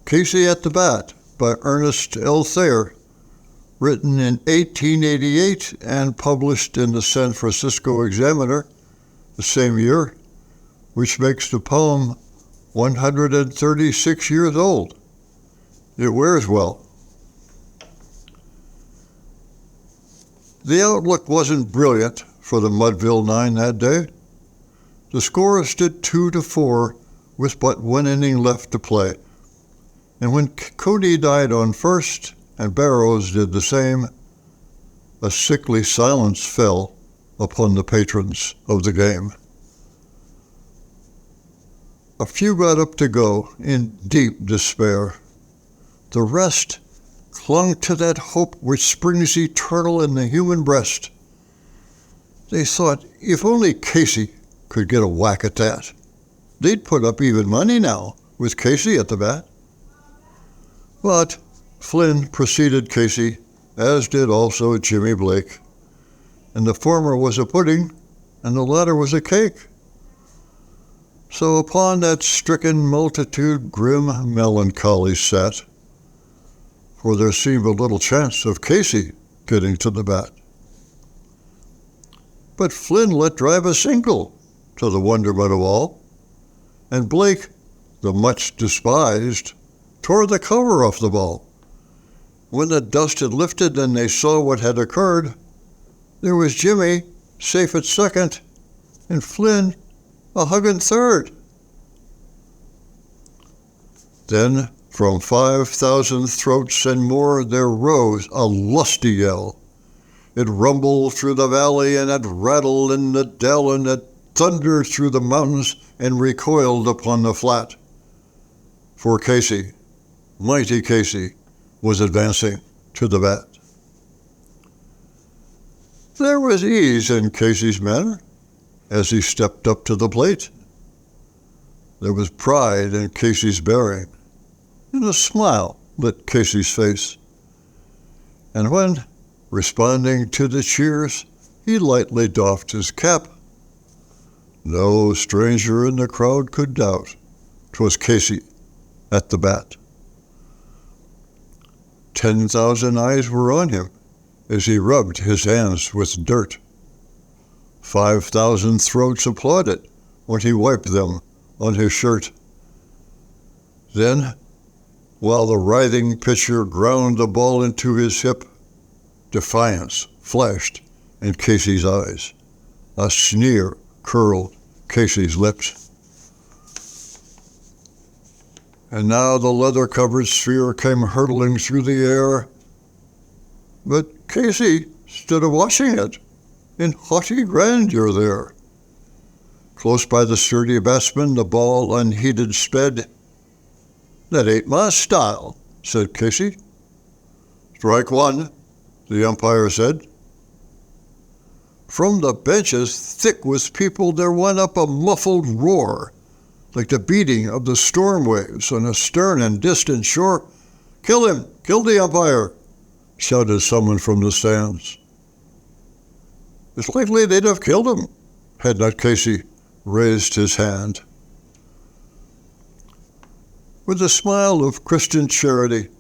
Casey at the Bat by Ernest L. Thayer, written in 1888 and published in the San Francisco Examiner the same year, which makes the poem 136 years old. It wears well. The outlook wasn't brilliant for the Mudville Nine that day. The score stood 2-4 with but one inning left to play. And when Cody died on first and Barrows did the same, a sickly silence fell upon the patrons of the game. A few got up to go in deep despair. The rest clung to that hope which springs eternal in the human breast. They thought if only Casey could get a whack at that, they'd put up even money now with Casey at the bat. But Flynn preceded Casey, as did also Jimmy Blake, and the former was a pudding and the latter was a cake. So upon that stricken multitude grim melancholy sat, for there seemed a little chance of Casey getting to the bat. But Flynn let drive a single, to the wonderment of all, and Blake, the much despised, tore the cover off the ball. When the dust had lifted and they saw what had occurred, there was Jimmy safe at second and Flynn a hugging third. Then from 5,000 throats and more there rose a lusty yell. It rumbled through the valley and it rattled in the dell and it thundered through the mountains and recoiled upon the flat. For Casey, mighty Casey, was advancing to the bat. There was ease in Casey's manner as he stepped up to the plate. There was pride in Casey's bearing, and a smile lit Casey's face. And when, responding to the cheers, he lightly doffed his cap, no stranger in the crowd could doubt 'twas Casey at the bat. 10,000 eyes were on him as he rubbed his hands with dirt. 5,000 throats applauded when he wiped them on his shirt. Then, while the writhing pitcher ground the ball into his hip, defiance flashed in Casey's eyes. A sneer curled Casey's lips. And now the leather-covered sphere came hurtling through the air. But Casey stood a-watching it in haughty grandeur there. Close by the sturdy batsman, the ball unheeded sped. "That ain't my style," said Casey. "Strike one," the umpire said. From the benches, thick with people, there went up a muffled roar, like the beating of the storm waves on a stern and distant shore. "Kill him! Kill the umpire!" shouted someone from the stands. It's likely they'd have killed him had not Casey raised his hand. With a smile of Christian charity,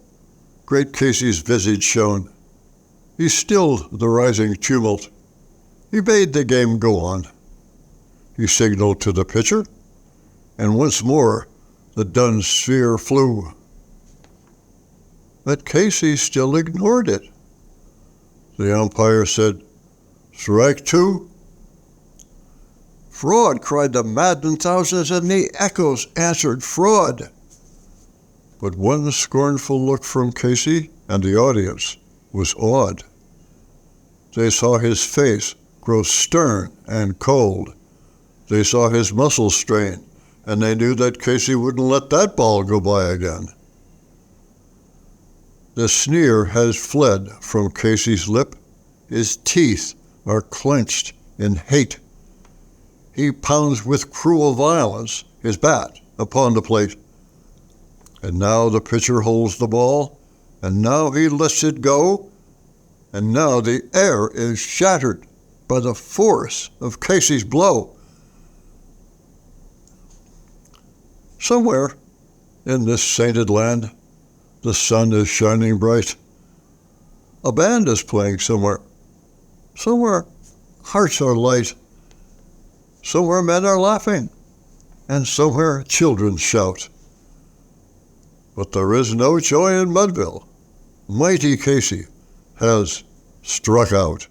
great Casey's visage shone. He stilled the rising tumult. He bade the game go on. He signaled to the pitcher, and once more the dun sphere flew. But Casey still ignored it. The umpire said, "Strike two." "Fraud!" cried the maddened thousands, and the echoes answered, "Fraud!" But one scornful look from Casey and the audience was awed. They saw his face grow stern and cold. They saw his muscles strain, and they knew that Casey wouldn't let that ball go by again. The sneer has fled from Casey's lip. His teeth are clenched in hate. He pounds with cruel violence his bat upon the plate. And now the pitcher holds the ball, and now he lets it go, and now the air is shattered by the force of Casey's blow. Somewhere, In this sainted land, the sun is shining bright. A band is playing somewhere. Somewhere hearts are light. Somewhere men are laughing, and somewhere children shout. But there is no joy in Mudville. Mighty Casey has struck out.